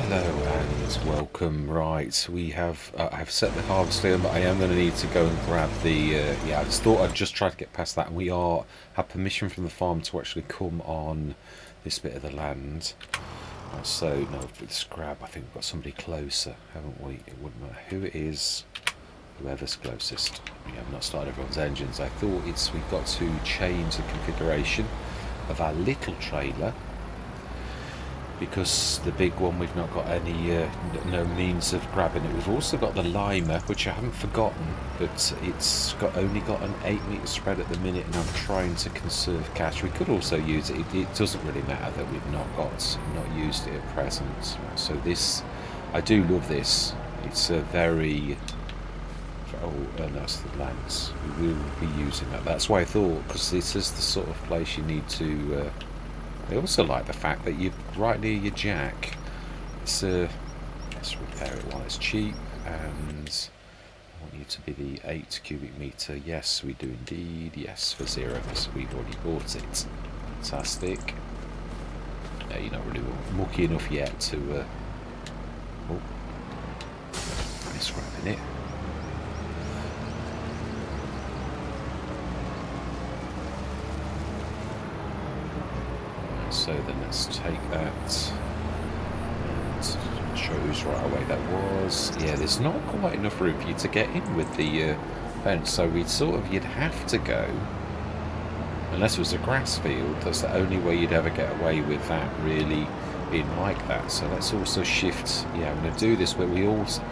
Hello and welcome. Right, we have I've set the harvester in, but I am going to need to go and grab the yeah, I just thought I'd just try to get past that, and we have permission from the farm to actually come on this bit of the land. So no, with this grab, I think we've got somebody closer, haven't we? It wouldn't matter who it is, whoever's closest. We have not started everyone's engines. I thought we've got to change the configuration of our little trailer, because the big one we've not got any no means of grabbing it. We've also got the limer, which I haven't forgotten, but it's only got an 8-metre spread at the minute, and I'm trying to conserve cash. We could also use it. It doesn't really matter that we've not used it at present. So this, I do love this. It's a very that's the lance. We will be using that. That's why I thought, because this is the sort of place you need to. I also like the fact that you're right near your jack. Let's repair it while it's cheap, and I want you to be the 8 cubic metre. Yes, we do indeed. Yes, for 0, because we've already bought it. Fantastic. Yeah, you're not really mucky enough yet to... oh, nice grabbing it. So then let's take that and shows right away that was. Yeah, there's not quite enough room for you to get in with the fence, so you'd have to go, unless it was a grass field. That's the only way you'd ever get away with that really being like that. So let's also shift. Yeah, I'm going to do this where we also.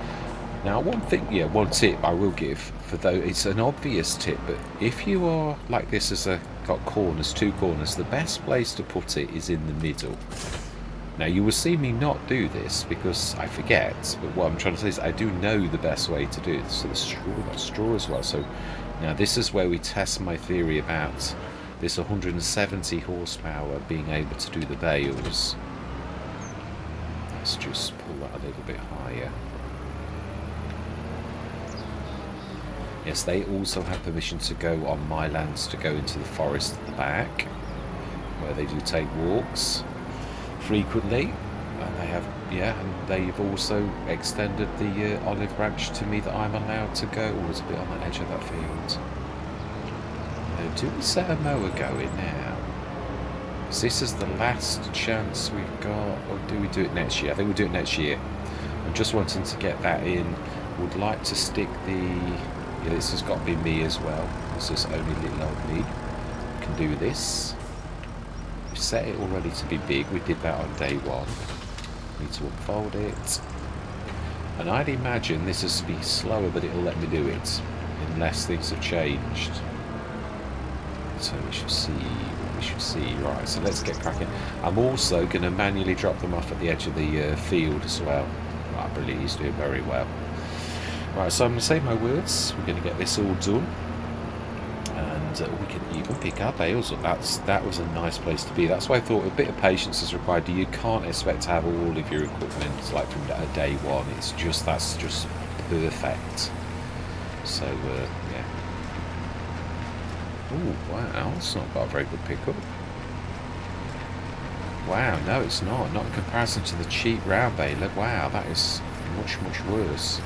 Now, one tip I will give, for though it's an obvious tip, but if you are like this got corners, 2 corners, the best place to put it is in the middle. Now, you will see me not do this because I forget, but what I'm trying to say is I do know the best way to do it. So the straw as well. So now this is where we test my theory about this 170 horsepower being able to do the bales. Let's just pull that a little bit higher. Yes, they also have permission to go on my lands, to go into the forest at the back, where they do take walks frequently, and they have, and they've also extended the olive branch to me that I'm allowed to go. Oh, it's a bit on the edge of that field. Now, do we set a mower going now? Because this is the last chance we've got, or do we do it next year? I think we'll do it next year. I'm just wanting to get that in. Would like to stick the... Yeah, this has got to be me as well. This is only little old me. Can do this. We've set it already to be big. We did that on day 1. Need to unfold it. And I'd imagine this is to be slower, but it'll let me do it unless things have changed. So we should see what we should see. Right, so let's get cracking. I'm also going to manually drop them off at the edge of the field as well. Right, brilliant. He's doing very well. Right, so I'm going to say my words. We're going to get this all done, and we can even pick our bales up. That was a nice place to be. That's why I thought a bit of patience is required. You can't expect to have all of your equipment like from day 1. That's just perfect. So yeah. Oh wow, it's not got a very good pickup. Wow, no, it's not. Not in comparison to the cheap round baler. Wow, that is much worse.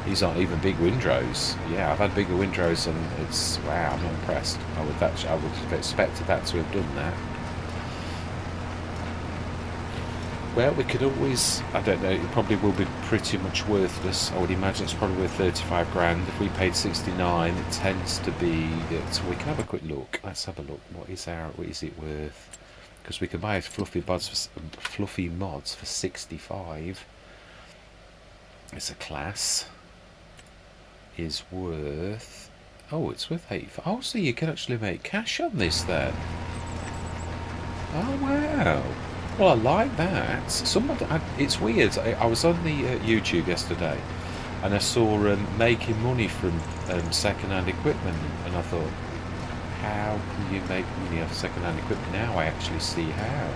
These aren't even big windrows. Yeah, I've had bigger windrows, and it's... wow, I'm not impressed. I would have expected that to have done that. Well, we could always... I don't know, it probably will be pretty much worthless. I would imagine it's probably worth 35 grand. If we paid 69, it tends to be... So we can have a quick look. Let's have a look. What is it worth? Because we can buy fluffy mods for 65. It's a class. Is worth... oh, it's worth 85. Oh, so you can actually make cash on this then. Oh, wow. Well, I like that. It's weird. I was on the YouTube yesterday, and I saw making money from second-hand equipment, and I thought, how can you make money off second-hand equipment? Now I actually see how.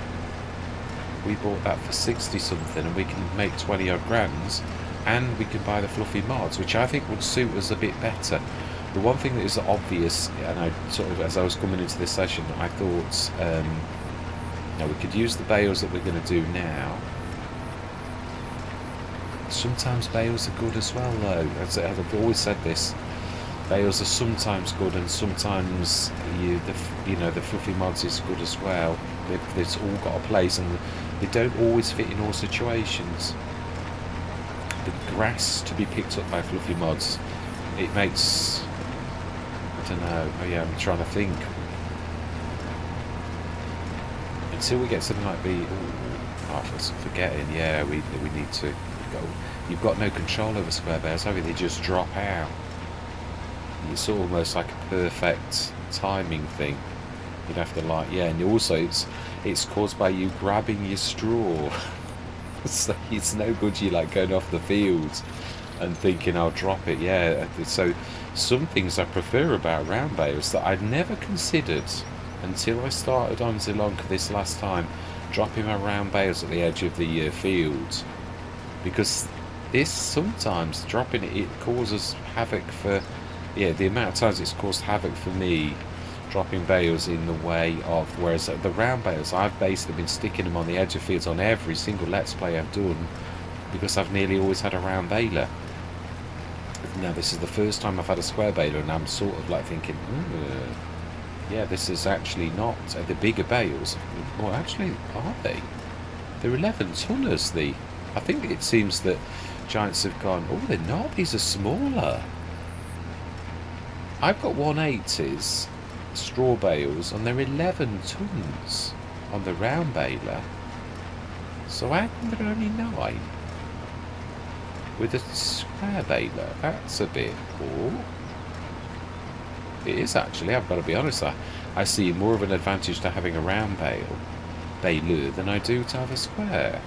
We bought that for 60 something, and we can make 20 odd grand. And we can buy the fluffy mods, which I think would suit us a bit better. The one thing that is obvious, and I sort of, as I was coming into this session, I thought Now we could use the bales that we're going to do now. Sometimes bales are good as well, though. As I've always said this, bales are sometimes good, and sometimes the fluffy mods is good as well. They've all got a place, and they don't always fit in all situations. The grass to be picked up by fluffy mods, it makes, I don't know. Oh yeah, I'm trying to think. Until we get something like the, I was forgetting. Yeah, we need to go. You've got no control over square bales, have you? They just drop out. It's almost like a perfect timing thing. You'd have to and also it's caused by you grabbing your straw. So it's no good you going off the field and thinking I'll drop it. Yeah, so some things I prefer about round bales that I'd never considered until I started on Zelonka this last time, dropping my round bales at the edge of the field, because this sometimes dropping it causes havoc for the amount of times it's caused havoc for me, dropping bales in the way of, whereas the round bales I've basically been sticking them on the edge of fields on every single let's play I've done, because I've nearly always had a round baler. Now this is the first time I've had a square baler, and I'm sort of thinking, yeah, this is actually not the bigger bales. Well, actually, are they? They're 11 tonners. I think it seems that Giants have gone, oh, they're not. These are smaller. I've got 180s straw bales, and they're 11 tons on the round baler. So how come they're only 9 with a square baler? That's a bit poor. It is actually, I've got to be honest, I see more of an advantage to having a round baler than I do to have a square.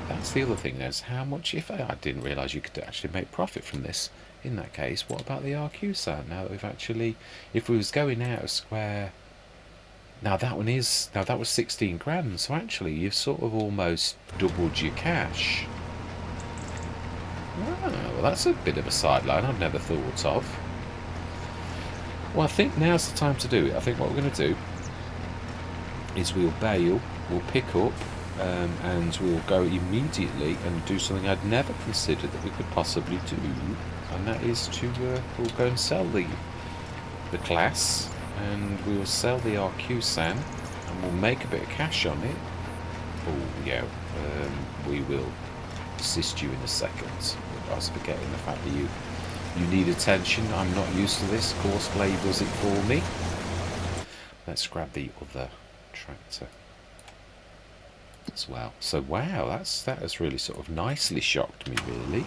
That's the other thing, there's how much, if I didn't realise you could actually make profit from this. In that case, what about the RQ sound? Now that we've actually, if we was going out a square, now that was 16 grand, so actually you've sort of almost doubled your cash. Oh, well, that's a bit of a sideline I've never thought of. Well, I think now's the time to do it. I think what we're going to do is we'll bail, we'll pick up, and we'll go immediately and do something I'd never considered that we could possibly do, and that is to we'll go and sell the class, and we'll sell the RQ SAN, and we'll make a bit of cash on it. Oh yeah, we will assist you in a second. I was forgetting the fact that you need attention. I'm not used to this. Courseplay does it for me. Let's grab the other tractor as well. So wow, that has really sort of nicely shocked me, really.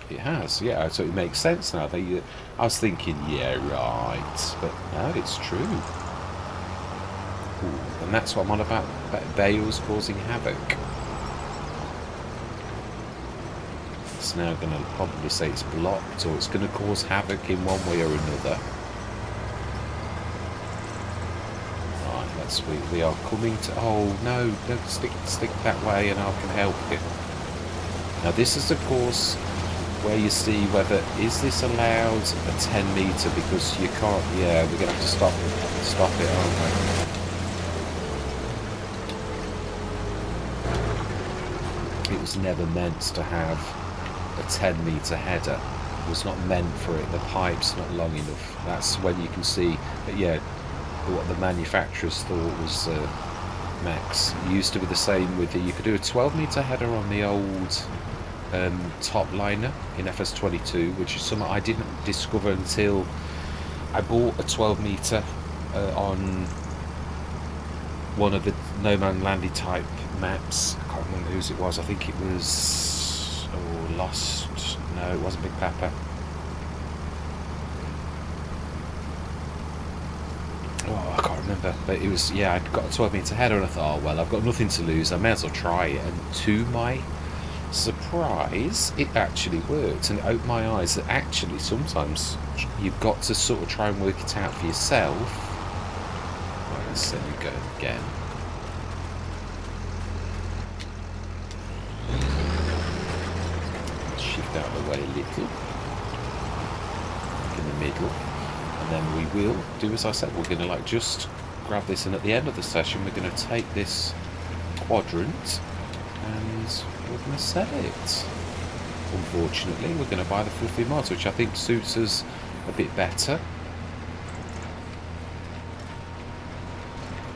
It has, yeah. So it makes sense now. I was thinking, yeah, right, but no, it's true. Ooh, and that's what I'm on about bales causing havoc. It's now going to probably say it's blocked, or it's going to cause havoc in one way or another. Right, we are coming to. Oh no! Don't stick that way, and I can help you. Now this is, of course, where you see whether is this allowed a 10 metre, because you can't. Yeah, we're going to have to stop it, aren't we? It was never meant to have a 10 metre header. It was not meant for it. The pipe's not long enough. That's when you can see that, yeah, what the manufacturers thought was max. It used to be the same with you could do a 12 metre header on the old top liner in FS25, which is something I didn't discover until I bought a 12 metre on one of the No Man Landy type maps. I can't remember whose it was. I think it was Lost. No, it wasn't Big Papa. Oh, I can't remember. But it was, yeah, I'd got a 12 metre header, and I thought, oh well, I've got nothing to lose, I may as well try it. And to my surprise, it actually worked, and it opened my eyes that actually sometimes you've got to sort of try and work it out for yourself. Right, let's let me go again. Shift out of the way a little, in the middle, and And then we will do as I said, we're going to like just grab this, and at the end of the session we're going to take this quadrant and we're going to sell it. Unfortunately, we're going to buy the fluffy mods, which I think suits us a bit better.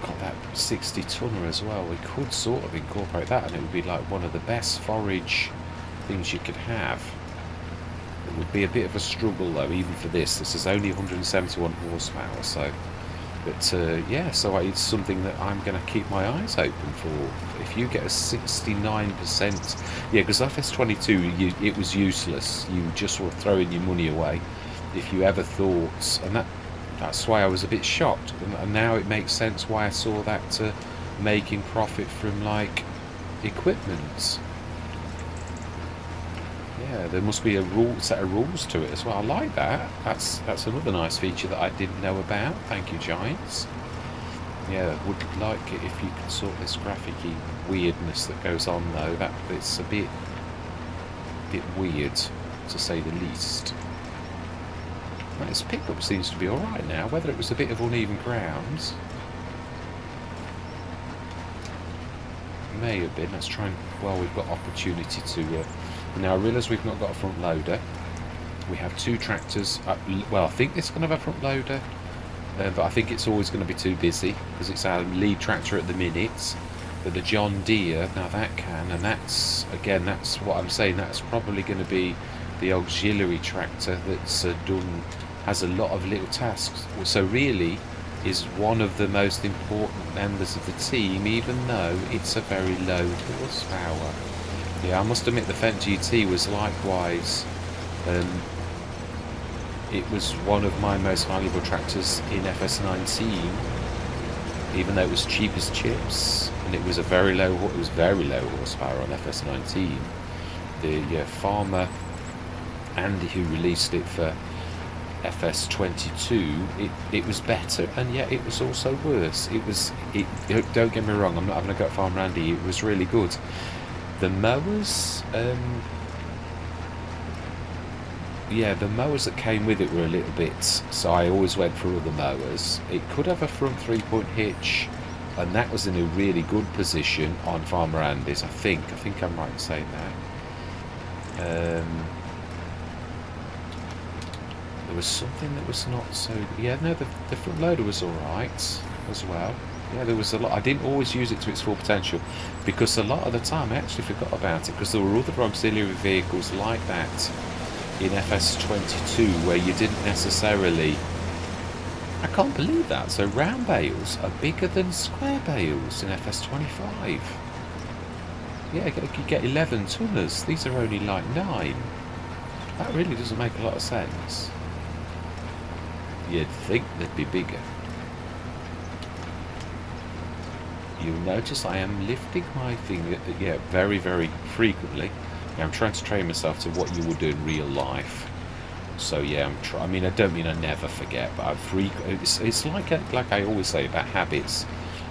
Got that 60 tonner as well. We could sort of incorporate that and it would be like one of the best forage things you could have. It would be a bit of a struggle though, even for this. This is only 171 horsepower, so. But yeah, so it's something that I'm going to keep my eyes open for. If you get a 69%, yeah, because FS22, it was useless. You just were throwing your money away. If you ever thought, and that's why I was a bit shocked. And now it makes sense why I saw that making profit from like equipment. Yeah, there must be a set of rules to it as well. I like that. That's another nice feature that I didn't know about. Thank you, Giants. Yeah, would like it if you could sort this graphic-y weirdness that goes on though. It's a bit weird, to say the least. Right, its pickup seems to be alright now, whether it was a bit of uneven ground. May have been. Let's try and, well, we've got opportunity to now I realise we've not got a front loader. We have two tractors. Well, I think this is going to have a front loader, but I think it's always going to be too busy because it's our lead tractor at the minute. But the John Deere, now that can, and that's, again, that's what I'm saying, that's probably going to be the auxiliary tractor that's has a lot of little tasks. So really is one of the most important members of the team, even though it's a very low horsepower. Yeah, I must admit the Fendt GT was likewise, it was one of my most valuable tractors in FS19, even though it was cheap as chips, and it was very low horsepower on FS19. The farmer Andy, who released it for FS22, it was better, and yet it was also worse. Don't get me wrong, I'm not having a go at Farmer Andy, it was really good. The mowers, yeah, the mowers that came with it were a little bit, so I always went for other mowers. It could have a front 3-point hitch, and that was in a really good position on Farmer Andy's, I think I'm right in saying that. There was something that was not so, yeah, no, the front loader was alright as well. Yeah, there was a lot. I didn't always use it to its full potential because a lot of the time I actually forgot about it because there were other auxiliary vehicles like that in FS22 where you didn't necessarily. I can't believe that. So round bales are bigger than square bales in FS25. Yeah, you get 11 tonners. These are only like 9. That really doesn't make a lot of sense. You'd think they'd be bigger. You'll notice I am lifting my thing, yeah, very, very frequently. Yeah, I'm trying to train myself to what you would do in real life. So yeah, I mean, I don't mean I never forget, but it's like I always say about habits.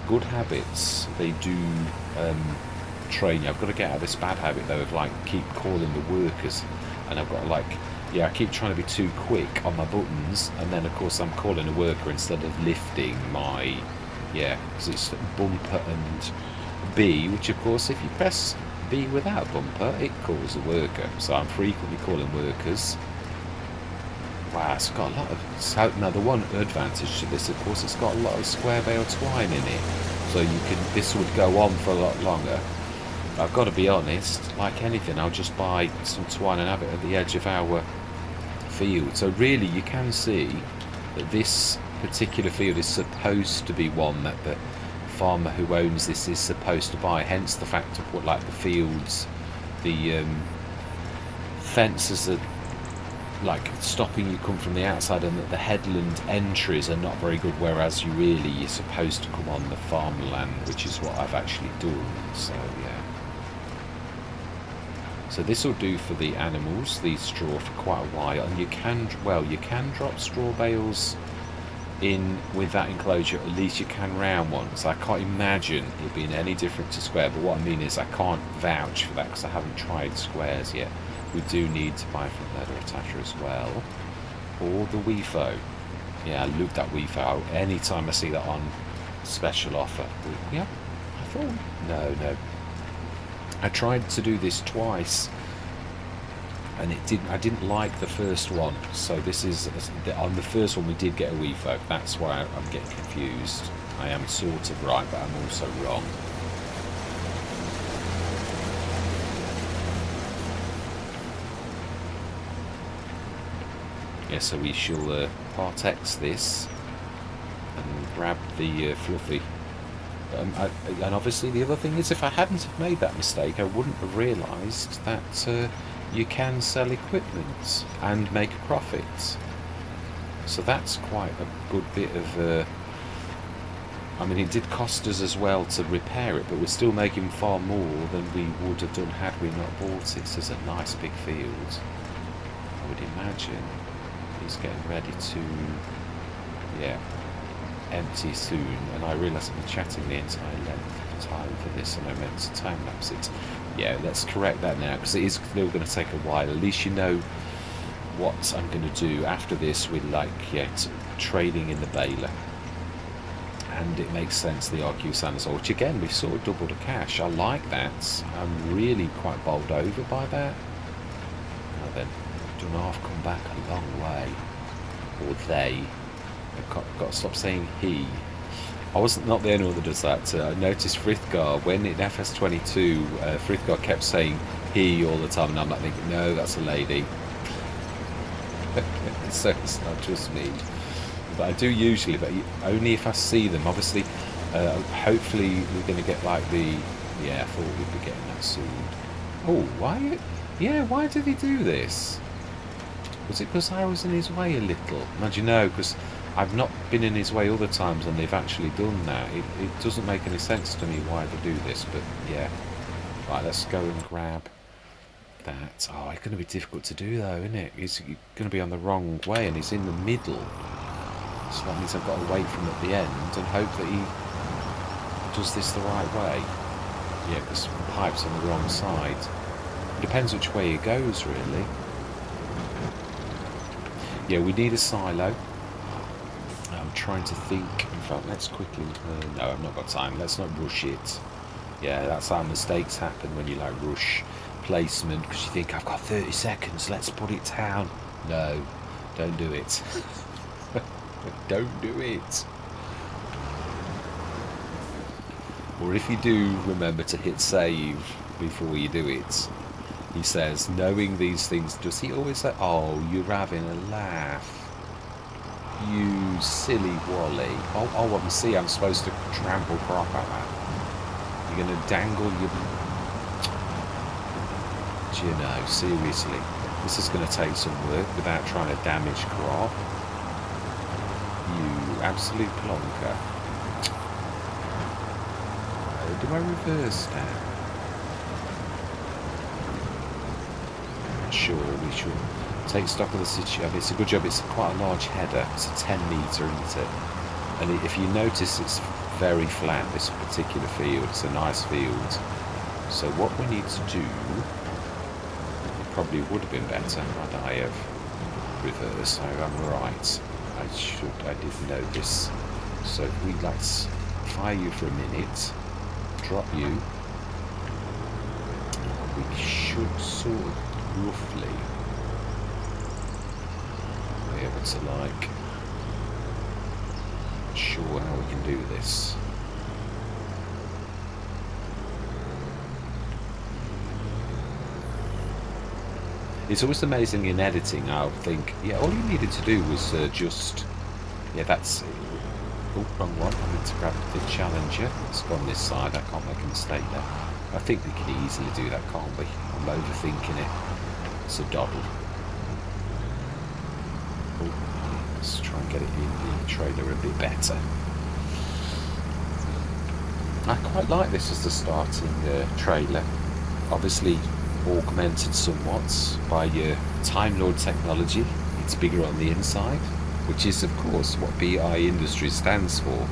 Good habits, they do train you. I've got to get out of this bad habit though of like keep calling the workers, and I've got to like, yeah, I keep trying to be too quick on my buttons, and then of course I'm calling a worker instead of lifting my. Yeah, because it's bumper and B, which of course if you press B without bumper, it calls a worker. So I'm frequently calling workers. Wow, it's got a lot of... Now the one advantage to this, of course, it's got a lot of square bale twine in it. So this would go on for a lot longer. I've got to be honest, like anything, I'll just buy some twine and have it at the edge of our field. So really you can see that this particular field is supposed to be one that the farmer who owns this is supposed to buy, hence the fact of what, like the fields, the fences are like stopping you come from the outside, and that the headland entries are not very good, whereas you're supposed to come on the farmland, which is what I've actually done. So yeah, so this will do for the animals, the straw, for quite a while, and you can drop straw bales in with that enclosure. At least you can round ones. I can't imagine it being any different to square, but what I mean is I can't vouch for that because I haven't tried squares yet. We do need to buy front leather attacher as well, or the WIFO. Yeah, look that weave out. Anytime I see that on special offer. Yeah, I thought. No. I tried to do this twice, and I didn't like the first one. So this is on the first one we did get a weave out. That's why I'm getting confused. I am sort of right, but I'm also wrong. Yeah, so we shall part X this and grab the fluffy. And obviously the other thing is, if I hadn't have made that mistake, I wouldn't have realised that you can sell equipment and make a profit. So that's quite a good bit of... I mean, it did cost us as well to repair it, but we're still making far more than we would have done had we not bought it. So it's a nice big field. I would imagine he's getting ready to... Yeah. Empty soon, and I realise I've been chatting the entire length of time for this, and I meant to time lapse it. Yeah, let's correct that now, because it is still going to take a while. At least you know what I'm going to do after this with, like, trading in the baler, and it makes sense, the RQ Sanazol, which again we've sort of doubled the cash. I like that. I'm really quite bowled over by that. Now then, Dunarf come back a long way, or they. I've got to stop saying he. I wasn't not the only one that does that. I noticed Frithgar, when in FS22, Frithgar kept saying he all the time, and I'm like thinking, no, that's a lady. So it's not just me. But I do usually, but only if I see them. Obviously, hopefully we're going to get like the... Yeah, I thought we'd be getting that soon. Oh, why? Yeah, why did he do this? Was it because I was in his way a little? Imagine, no, because I've not been in his way other times and they've actually done that. It doesn't make any sense to me why they do this, but yeah. Right, let's go and grab that. Oh, it's going to be difficult to do though, isn't it? He's going to be on the wrong way and he's in the middle. So that means I've got to wait for him at the end and hope that he does this the right way. Yeah, because the pipe's on the wrong side. It depends which way he goes, really. Yeah, we need a silo. I'm trying to think. In fact, let's quickly... no, I've not got time. Let's not rush it. Yeah, that's how mistakes happen when you like rush placement, because you think, I've got 30 seconds, let's put it down. No, don't do it. Don't do it. Or if you do, remember to hit save before you do it. He says, knowing these things, does he always say, oh, you're having a laugh? You silly Wally. Oh, I see, I'm supposed to trample crop at that. You're going to dangle your... Do you know, seriously, this is going to take some work without trying to damage crop. You absolute plonker. Do I reverse now? Sure, we should take stock of the situation. It's a good job. It's quite a large header. It's a 10 metre, isn't it? And if you notice, it's very flat, this particular field. It's a nice field. So what we need to do, it probably would have been better had I have reversed. So I'm right. I did know this. So if we let's fire you for a minute, drop you, we should sort of roughly be able to, like, sure how we can do this. It's always amazing in editing. I'll think, yeah, all you needed to do was just, yeah, that's, oh, wrong one. I need to grab the Challenger. It's gone this side. I can't make a mistake there. I think we can easily do that, can't we? I'm overthinking it. It's a doddle. Oh, let's try and get it in the trailer a bit better. I quite like this as the starting trailer. Obviously augmented somewhat by your Time Lord technology. It's bigger on the inside, which is of course what BI Industries stands for.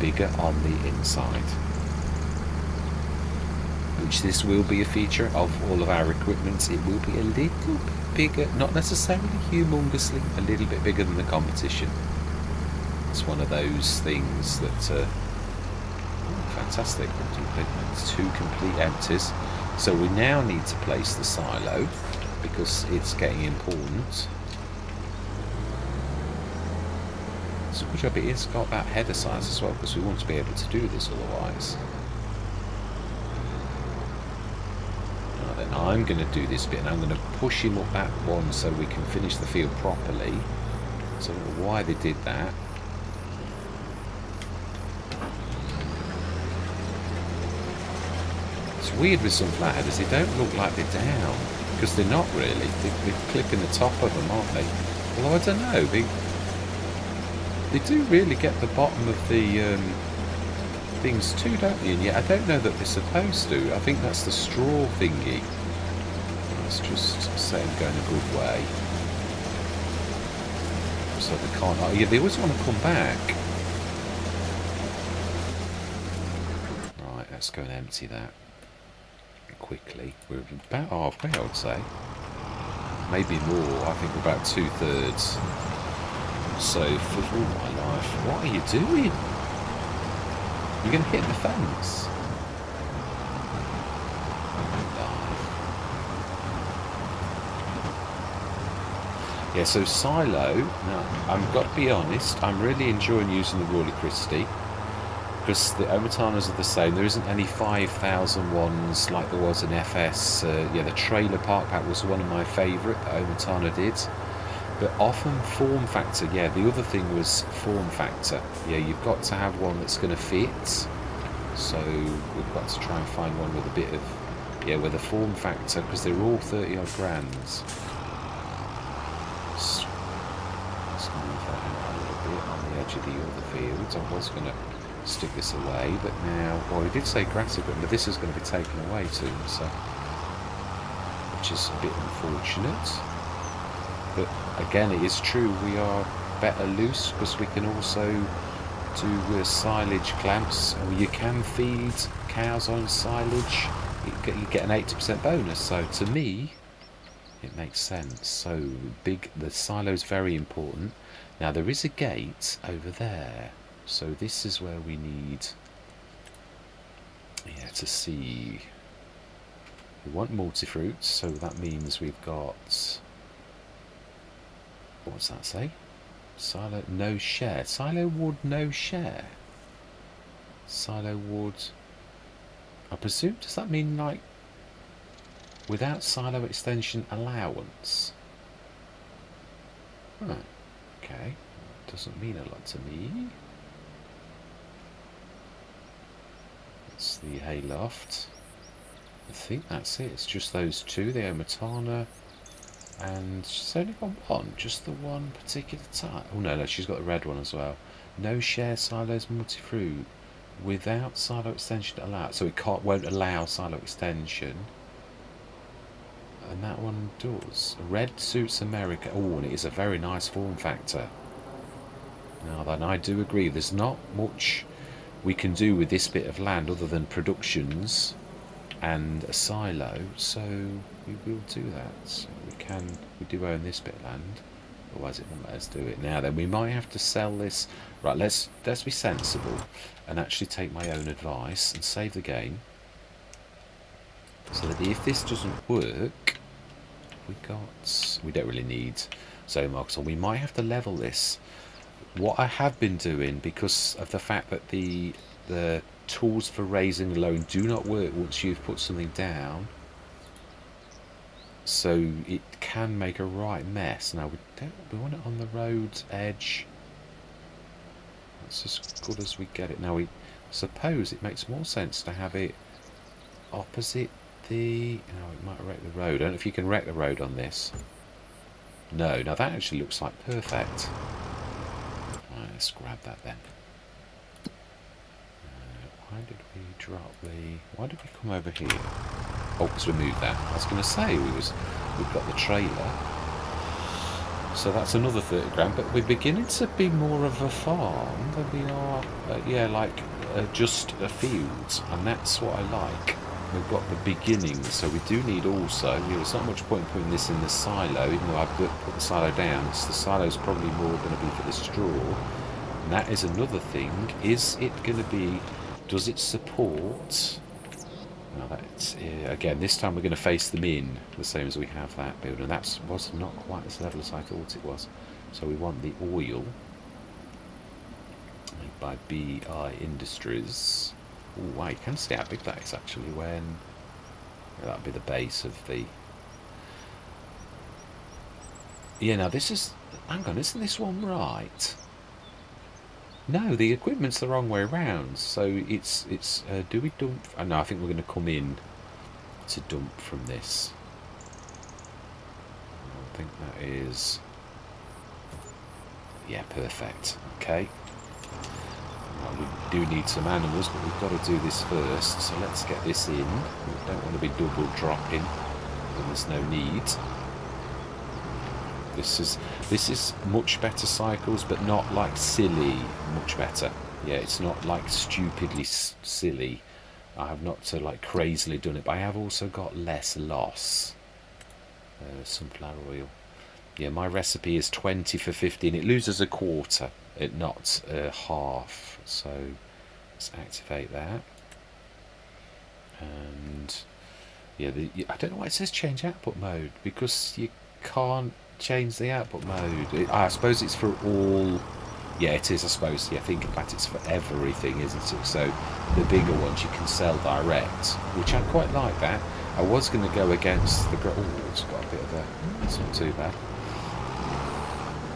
Bigger on the inside. Which this will be a feature of all of our equipment. It will be a little bit bigger, not necessarily humongously, a little bit bigger than the competition. It's one of those things that fantastic. It's 2 complete empties. So we now need to place the silo because it's getting important. So good job it has got that header size as well, because we want to be able to do this otherwise. Now then, I'm going to do this bit and I'm going to push him up that one so we can finish the field properly. So I don't know why they did that. It's weird with some flat headers, they don't look like they're down, because they're not really. They're clipping the top of them, aren't they? Although I don't know, they do really get the bottom of the things too, don't they? And yet I don't know that they're supposed to. I think that's the straw thingy. Let's just say I'm going a good way. So they can't... Oh, yeah, they always want to come back. Right, let's go and empty that quickly. We're about halfway, I would say. Maybe more. I think we're about 2/3. So, for all my life, what are you doing? You're going to hit the fence. Yeah, so silo, now, I've got to be honest, I'm really enjoying using the Rawley Christie, because the Omatanas are the same. There isn't any 5,000 ones like there was in FS. Yeah, the trailer park pack was one of my favourite that Omatana did. But often form factor, yeah, the other thing was form factor. Yeah, you've got to have one that's going to fit. So we've got to try and find one with a bit of, yeah, with a form factor, because they're all 30 odd grand. Let's move that out a little bit on the edge of the other fields. I was going to stick this away, but now, well, we did say grass equipment, but this is going to be taken away soon, so, which is a bit unfortunate. But again, it is true, we are better loose because we can also do silage clamps. You can feed cows on silage, you get an 80% bonus. So to me, it makes sense. So the silo is very important. Now there is a gate over there, so this is where we need, yeah, to see. We want multi-fruits, so that means we've got. What's that say? Silo no share. Silo wood no share. Silo wood. I presume, does that mean like without silo extension allowance? Huh. Okay. Doesn't mean a lot to me. That's the hayloft. I think that's it. It's just those two, the Omatana. And she's only got one, just the one particular type. Oh no, she's got the red one as well. No share silos multi-fruit without silo extension allowed. So it won't allow silo extension. And that one does. Red suits America. Oh, and it is a very nice form factor. Now then, I do agree. There's not much we can do with this bit of land other than productions and a silo, so we will do that. So we do own this bit of land, otherwise it won't let us do it. Now then, we might have to sell this. Right, let's be sensible and actually take my own advice and save the game, so that if this doesn't work, we don't really need so much, so we might have to level this. What I have been doing, because of the fact that the tools for raising alone do not work once you've put something down, so it can make a right mess. Now we want it on the road edge. That's as good as we get it. Now we suppose it makes more sense to have it opposite the, it might wreck the road. I don't know if you can wreck the road on this. No, now that actually looks like perfect. Right, let's grab that then. Why did we drop why did we come over here? Oh, because we moved that. I was going to say we've got the trailer. So that's another 30 grand, but we're beginning to be more of a farm than we are, yeah, like just a field, and that's what I like. We've got the beginnings, so we do need also, there's not much point in putting this in the silo, even though I've put the silo down. So the silo's probably more going to be for the straw. And that is another thing. Is it going to be... Does it support... Now that's, again, this time we're going to face them in, the same as we have that building. That was not quite as level as I thought it was. So we want the oil made by BI Industries. Oh, wow, you can see how big that is actually when... That would be the base of the... Yeah, now this is... Hang on, isn't this one right? No, the equipment's the wrong way around. So it's do we dump? Oh, no, I think we're going to come in to dump from this. I think that is... Yeah, perfect. Okay. Well, we do need some animals, but we've got to do this first. So let's get this in. We don't want to be double dropping when there's no need. This is much better cycles, but not like silly much better. Yeah, it's not like stupidly silly. I have not like crazily done it, but I have also got less loss. Sunflower oil. Yeah, my recipe is 20 for 15. It loses a quarter, not half. So let's activate that. And yeah, I don't know why it says change output mode, because you can't change the output mode. I suppose it's for all. Yeah, it is, I suppose. Yeah, think about it's for everything, isn't it? So the bigger ones you can sell direct, which I quite like that. I was going to go against the... Oh, it's got a bit of a... It's not too bad.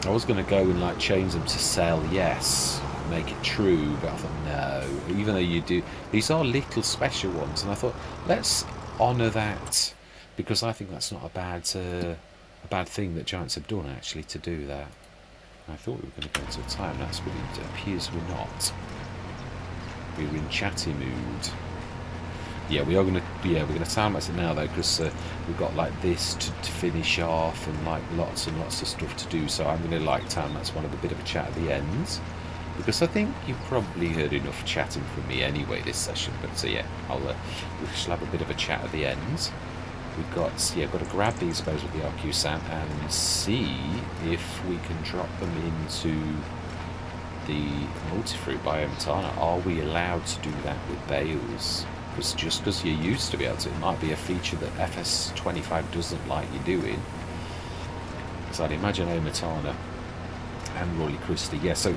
I was going to go and like change them to sell, yes, make it true, but I thought no. Even though you do... These are little special ones, and I thought, let's honour that, because I think that's not a bad thing that Giants have done, actually, to do that. I thought we were going to go into a time lapse, but it appears we're not. We're in chatty mood. Yeah, we are going to. Yeah, we're going to time lapse it now though, because we've got like this to finish off, and like lots and lots of stuff to do. So I'm going to like time lapse one of a bit of a chat at the end, because I think you've probably heard enough chatting from me anyway this session. But so yeah, we shall have a bit of a chat at the end. We've got, yeah, got to grab these bows with the RQ-SAM and see if we can drop them into the multi-fruit biometana. Are we allowed to do that with bales? Because just because you're used to be able to, it might be a feature that FS25 doesn't like you doing. So I'd imagine Ometana and Rawley Christie. Yeah, so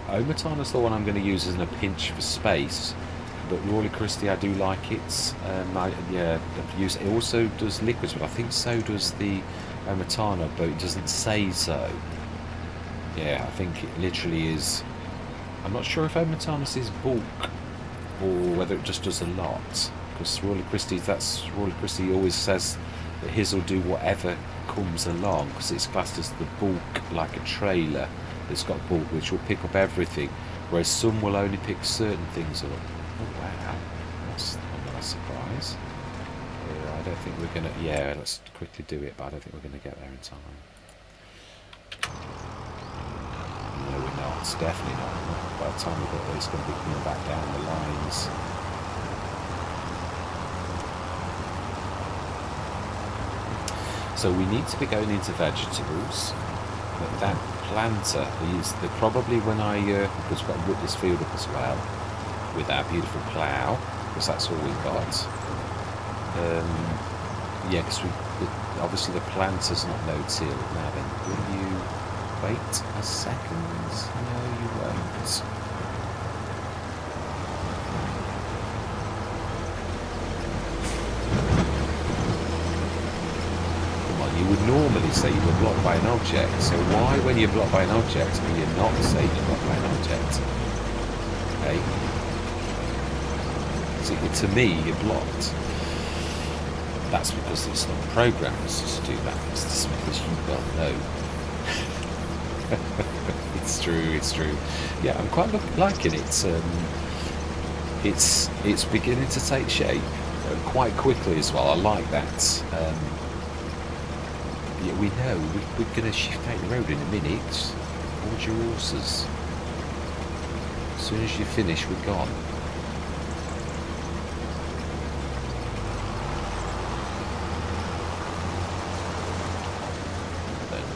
Ometana's the one I'm going to use as a pinch for space. But Rawley Christie, I do like it. It also does liquids, but I think so does the Ometana, but it doesn't say so. Yeah, I think it literally is. I'm not sure if Ometana says bulk or whether it just does a lot. Because Rawley Christie always says that his will do whatever comes along, because it's classed as the bulk, like a trailer that's got bulk, which will pick up everything, whereas some will only pick certain things up. Oh wow, that's a nice surprise. I don't think we're gonna... Yeah, let's quickly do it, but I don't think we're gonna get there in time. No, we're not. It's definitely not. By the time we get there, it's going to be coming back down the lines. So we need to be going into vegetables, but that planter is probably when because we've got to whip this field up as well with our beautiful plough, because that's all we've got. Yeah, because obviously the planter's not no-till. Now then, will you wait a second? No, you won't. Come on, you would normally say you were blocked by an object, so why, when you're blocked by an object, are you not saying you're blocked by an object? Okay. To me, you're blocked. That's because it's not programmed to do that. It's just because you well know. It's true. Yeah, I'm quite liking it. It's beginning to take shape quite quickly as well. I like that. Yeah, we know we're going to shift out the road in a minute. Hold your horses. As soon as you finish, we're gone.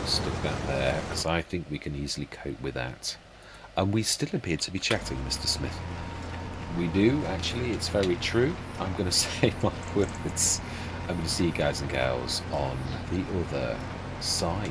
Stick that there, because I think we can easily cope with that. And we still appear to be chatting, Mr. Smith. We do, actually. It's very true. I'm going to say my words. I'm going to see you guys and gals on the other side.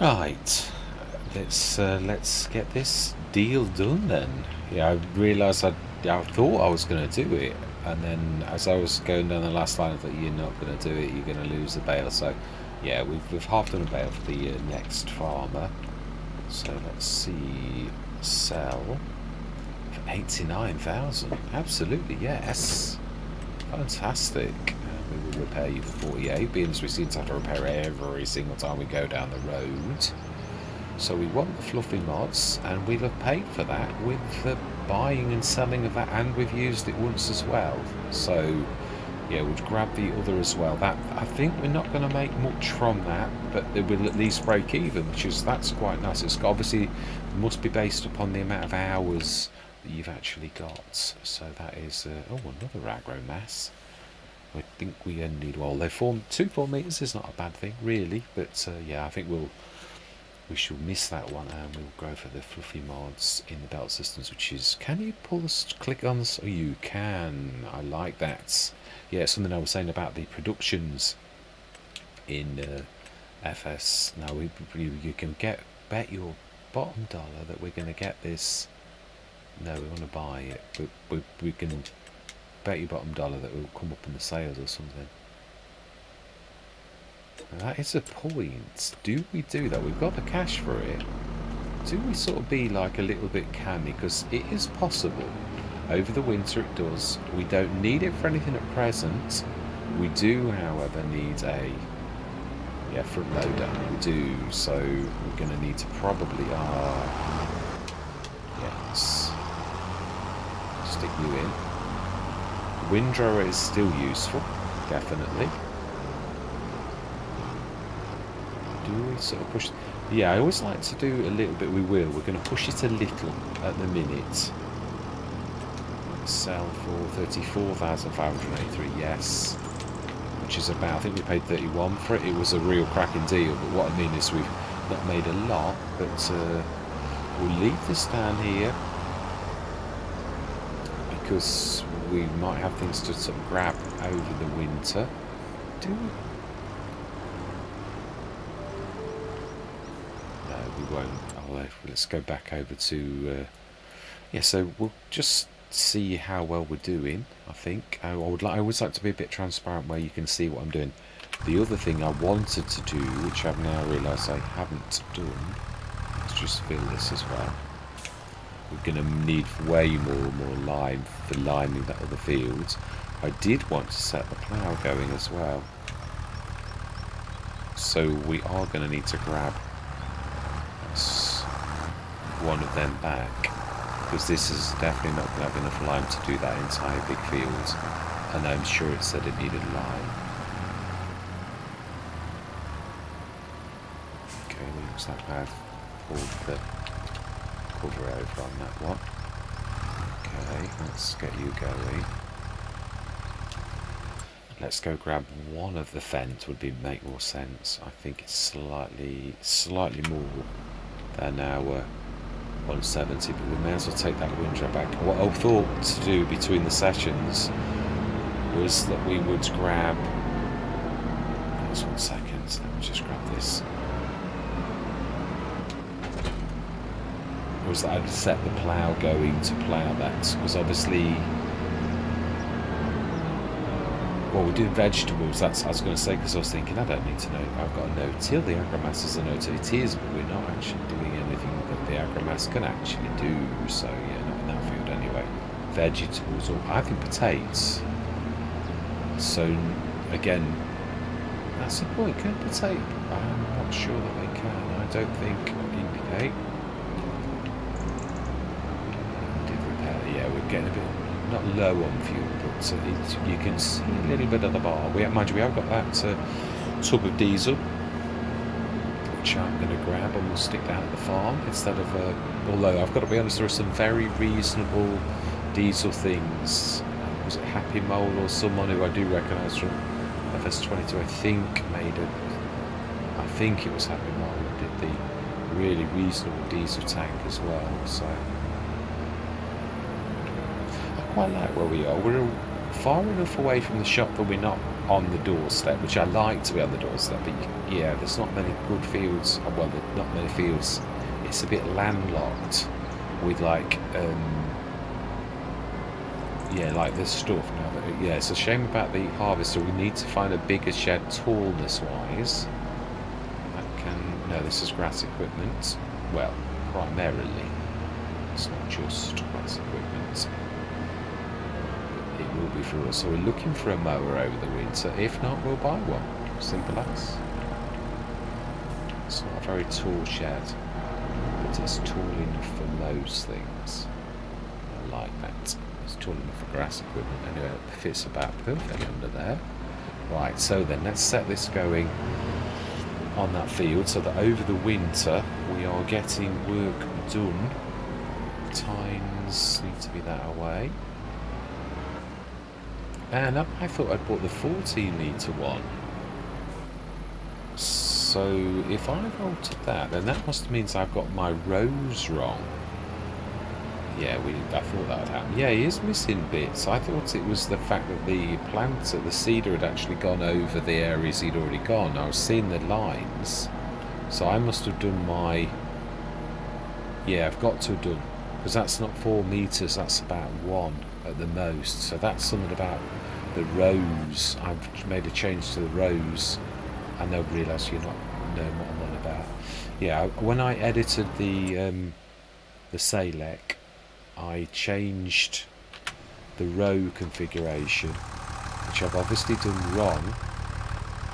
Right, let's get this deal done then. Yeah, I realised I thought I was going to do it, and then as I was going down the last line, I thought you're not going to do it. You're going to lose the bale. So, yeah, we've half done a bale for the next farmer. So let's see, sell for 89,000. Absolutely, yes, fantastic. We will repair you for 48, being as we seem to have to repair every single time we go down the road. So we want the fluffy mods, and we'll have paid for that with the buying and selling of that, and we've used it once as well. So yeah, we'll grab the other as well. That, I think we're not going to make much from that, but it will at least break even, that's quite nice. It's obviously must be based upon the amount of hours that you've actually got. So that is oh, another aggro mass. I think we only need, well, they form 2 meters is not a bad thing really, but yeah, I think we shall miss that one, and we'll go for the fluffy mods in the belt systems, which is, can you pull this, click on this? Oh, you can. I like that. Yeah, something I was saying about the productions in FS. Now you can bet your bottom dollar that we're going to get this. No, we want to buy it, but we can bet your bottom dollar that it will come up in the sales or something. That is a point. Do we do that? We've got the cash for it. Do we sort of be like a little bit canny? Because it is possible. Over the winter it does. We don't need it for anything at present. We do, however, need a front loader. We do. So we're going to need to probably yes, stick you in. Windrower is still useful, definitely. Do we sort of push? Yeah, I always like to do a little bit. We're going to push it a little at the minute. Sell for 34,583. Yes, which is about, I think we paid 31 for it. It was a real cracking deal. But what I mean is we've not made a lot. But we'll leave this down here because we might have things to sort of grab over the winter. Do we? We won't. Let's go back over to yeah, so we'll just see how well we're doing. I think I always like to be a bit transparent where you can see what I'm doing. The other thing I wanted to do, which I've now realised I haven't done, is just fill this as well. We're going to need way more lime for liming that other field. I did want to set the plough going as well, so we are going to need to grab one of them back, because this is definitely not going to have enough lime to do that entire big field, and I'm sure it said it needed lime. Okay, looks like I've pulled the cover over on that one. Okay, let's get you going. Let's go grab one of the fens, would make more sense. I think it's slightly more than our 170, but we may as well take that windrow back. What I thought to do between the sessions was that we would grab, just 1 second, let me just grab this, was that I'd set the plough going to plough that, because obviously, well, we're doing vegetables, that's, I was going to say, because I was thinking, I don't need to know, I've got a no-till, the agromass is a no-till, it is, but we're not actually doing anything that the agromass can actually do, so yeah, not in that field anyway. Vegetables, or I think potatoes, so again, that's the point, can potato, I'm not sure that they can, I don't think, indicate. Did repair, yeah, we're getting a bit, not low on fuel, but you can see a little bit of the bar. Mind you, we have got that tub of diesel, which I'm going to grab and we'll stick down at the farm instead of, although I've got to be honest, there are some very reasonable diesel things. Was it Happy Mole or someone who I do recognise from FS22, I think it was Happy Mole who did the really reasonable diesel tank as well, so I quite like where we are. We're far enough away from the shop that we're not on the doorstep, which I like to be on the doorstep, but yeah, there's not many good fields. Well, there's not many fields. It's a bit landlocked with like yeah, like this stuff. No, yeah, it's a shame about the harvester. We need to find a bigger shed tallness wise. No, this is grass equipment. Well, primarily. It's not just grass equipment. It will be for us. So we're looking for a mower over the winter. If not, we'll buy one. Simple as. It's not a very tall shed, but it's tall enough for most things. I like that. It's tall enough for grass equipment. Anyway, it fits about perfectly under there. Right, so then let's set this going on that field so that over the winter we are getting work done. Tines need to be that away. And I thought I'd bought the 14 litre one. So if I've altered that, then that must means I've got my rows wrong. Yeah, I thought that would happen. Yeah, he is missing bits. I thought it was the fact that the planter, the seeder, had actually gone over the areas he'd already gone. I was seeing the lines, so I must have done my... Yeah, I've got to have done, because that's not 4 metres, that's about 1 at the most. So that's something about the rows. I've made a change to the rows, and they'll realise you're not knowing what I'm on about. Yeah, when I edited the Salek, I changed the row configuration, which I've obviously done wrong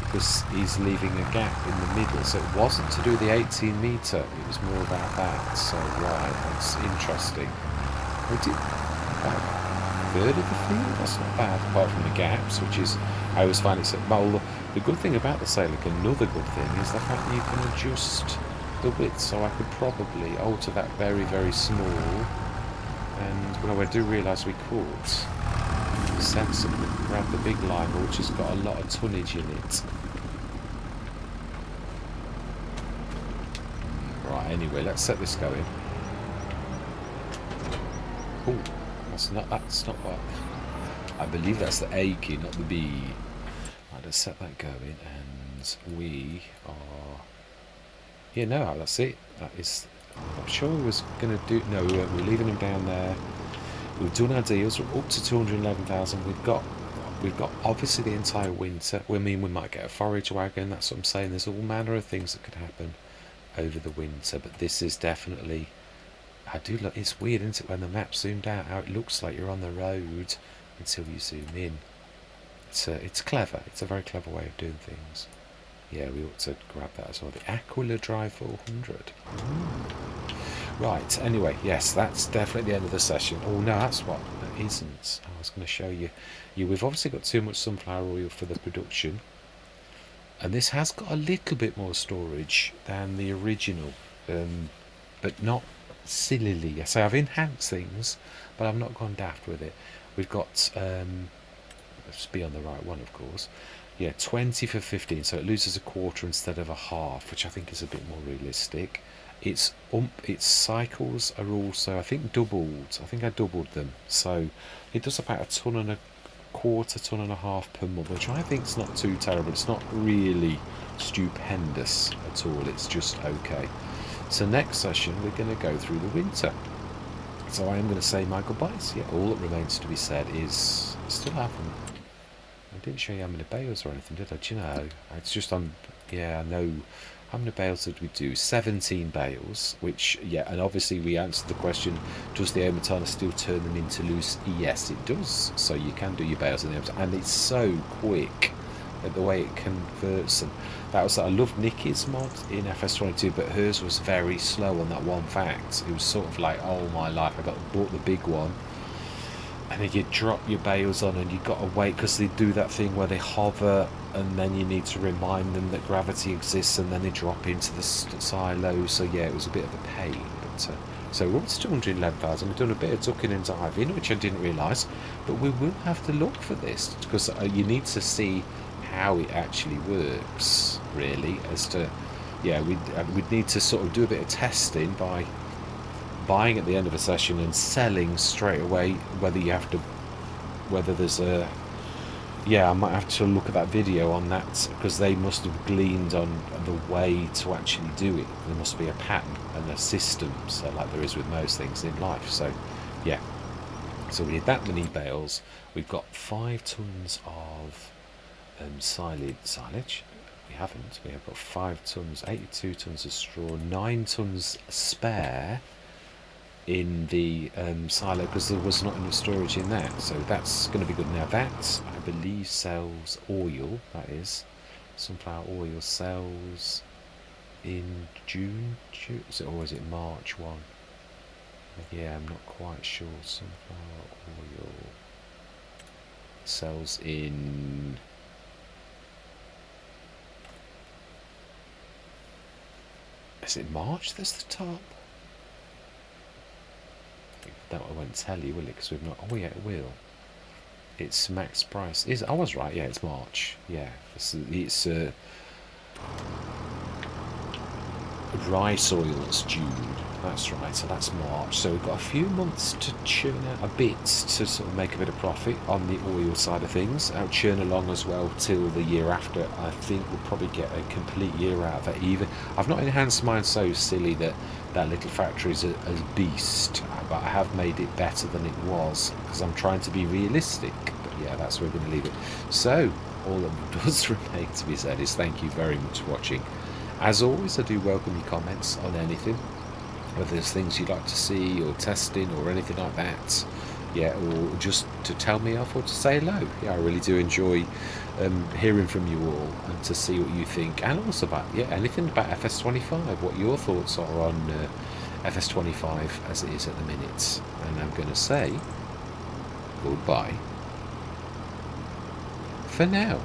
because he's leaving a gap in the middle. So it wasn't to do the 18 metre, it was more about that. So right, that's interesting. We did about a third of the field, that's not bad, apart from the gaps, which is, I always find it's, well, the good thing about the Salek, another good thing, is the fact that you can adjust the width, so I could probably alter that very, very small. And well, I do realise we could sensibly grab the big line, which has got a lot of tonnage in it. Right, anyway, let's set this going. Oh, that's not what I believe, that's the A key, not the B. Right, let's set that going, and we are... Yeah, no, that's it. That is... I'm sure we was going to do... No, we weren't. We're leaving him down there. We've done our deals. We're up to 211,000. We've got obviously the entire winter. We mean we might get a forage wagon. That's what I'm saying. There's all manner of things that could happen over the winter. But this is definitely... I do look... It's weird, isn't it, when the map zoomed out, how it looks like you're on the road until you zoom in. It's clever. It's a very clever way of doing things. Yeah, we ought to grab that as well. The Aquila Drive 400. Right, anyway, yes, that's definitely the end of the session. Oh, no, that's what that isn't. I was going to show you. We've obviously got too much sunflower oil for the production. And this has got a little bit more storage than the original. But not sillily. So I've enhanced things, but I've not gone daft with it. We've got... let's be on the right one, of course. Yeah, 20 for 15, so it loses a quarter instead of a half, which I think is a bit more realistic. Its cycles are also, I think, doubled. I think I doubled them, so it does about 1.25 tons, 1.5 tons per month, which I think is not too terrible. It's not really stupendous at all. It's just okay. So next session we're going to go through the winter. So I am going to say my goodbyes. Yeah, all that remains to be said is still haven't. I didn't show you how many bales or anything, did I? Do you know? It's just on... Yeah, I know. How many bales did we do? 17 bales, which... Yeah, and obviously we answered the question, does the Omatana still turn them into loose? Yes, it does. So you can do your bales in the Omatana. And it's so quick at the way it converts them. That was... I loved Nikki's mod in FS25, but hers was very slow on that one fact. It was sort of like, oh my life, I bought the big one. And then you drop your bales on and you've got to wait because they do that thing where they hover and then you need to remind them that gravity exists and then they drop into the silo. So yeah, it was a bit of a pain. But so we're up to 211,000. We've done a bit of ducking and diving, which I didn't realise. But we will have to look for this because you need to see how it actually works, really. As to, yeah, we'd need to sort of do a bit of testing by buying at the end of a session and selling straight away, whether you have to whether there's a... Yeah, I might have to look at that video on that, because they must have gleaned on the way to actually do it. There must be a pattern and a system, so like there is with most things in life. So yeah, so we need that many bales. We've got 5 tons of silage. We haven't. We have got 5 tons, 82 tons of straw, 9 tons spare in the silo, because there was not enough storage in that, so that's going to be good. Now that, I believe, sells oil. That is sunflower oil sells in June, or is it March 1? Yeah, I'm not quite sure. Sunflower oil sells in... Is it March? That's the top. That I won't tell you, will it? Because we've not... Oh yeah, it will. It's max price. I was right. Yeah, it's March. Yeah, it's rice oil. It's June. That's right. So that's March. So we've got a few months to churn out a bit to sort of make a bit of profit on the oil side of things. I'll churn along as well till the year after. I think we'll probably get a complete year out of that. Even I've not enhanced mine so silly that little factory is a beast, but I have made it better than it was because I'm trying to be realistic. But yeah, that's where we're going to leave it. So all that does remain to be said is thank you very much for watching. As always, I do welcome your comments on anything, whether there's things you'd like to see or testing or anything like that. Yeah, or just to tell me off or to say hello. Yeah, I really do enjoy hearing from you all and to see what you think, and also about anything about FS25, what your thoughts are on FS25 as it is at the minute. And I'm going to say goodbye for now.